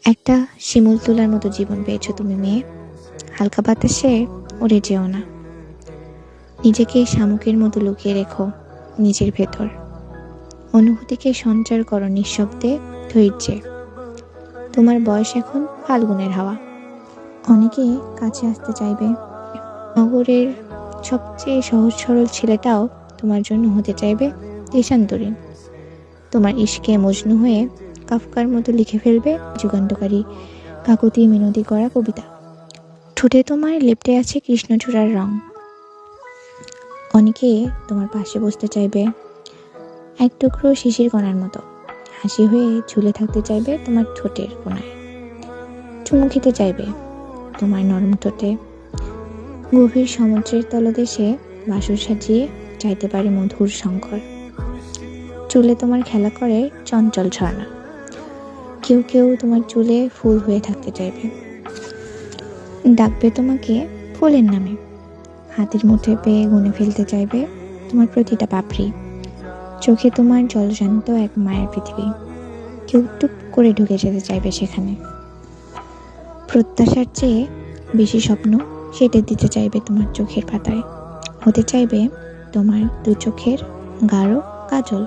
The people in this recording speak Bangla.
একটা শিমুল তোলার মতো জীবন পেয়েছো তুমি মেয়ে। হালকা বাতাসে উড়ে যেও না। নিজেকে শামুকের মতো লুকিয়ে রেখো নিজের ভেতর। অনুভূতিকে সঞ্চার করো নিঃশব্দে, ধৈর্যে। তোমার বয়স এখন ফাল্গুনের হাওয়া। অনেকে কাছে আসতে চাইবে। নগরের সবচেয়ে সহজ সরল ছেলেটাও তোমার জন্য হতে চাইবে দেশান্তরীণ। তোমার ইশকে মজনু হয়ে কাফকার মতো লিখে ফেলবে যুগান্তকারী কাকতি মিনতি করা কবিতা। ঠোঁটে তোমার লেপ্টে আছে কৃষ্ণচূড়ার রং। অনেকে তোমার পাশে বসতে চাইবে এক টুকরো শিশির কণার মতো। হাসি হয়ে ঝুলে থাকতে চাইবে তোমার ঠোঁটের কোণায়। চুমু খেতে চাইবে তোমার নরম ঠোঁটে। গভীর সমুদ্রের তলদেশে বাসর সাজিয়ে চাইতে পারে মধুর শঙ্কর। চুলে তোমার খেলা করে চঞ্চল ঝর্ণা। কেউ কেউ তোমার চুলে ফুল হয়ে থাকতে চাইবে। ডাকবে তোমাকে ফুলের নামে। হাতের মুঠে পেয়ে গুনে ফেলতে চাইবে তোমার প্রতিটা পাপড়ি। চোখে তোমার জলশান্ত এক মায়ের পৃথিবী। কেউ টুপ করে ঢুকে যেতে চাইবে সেখানে। প্রত্যাশার চেয়ে বেশি স্বপ্ন সেটে দিতে চাইবে তোমার চোখের পাতায়। হতে চাইবে তোমার দু চোখের গাঢ় কাজল।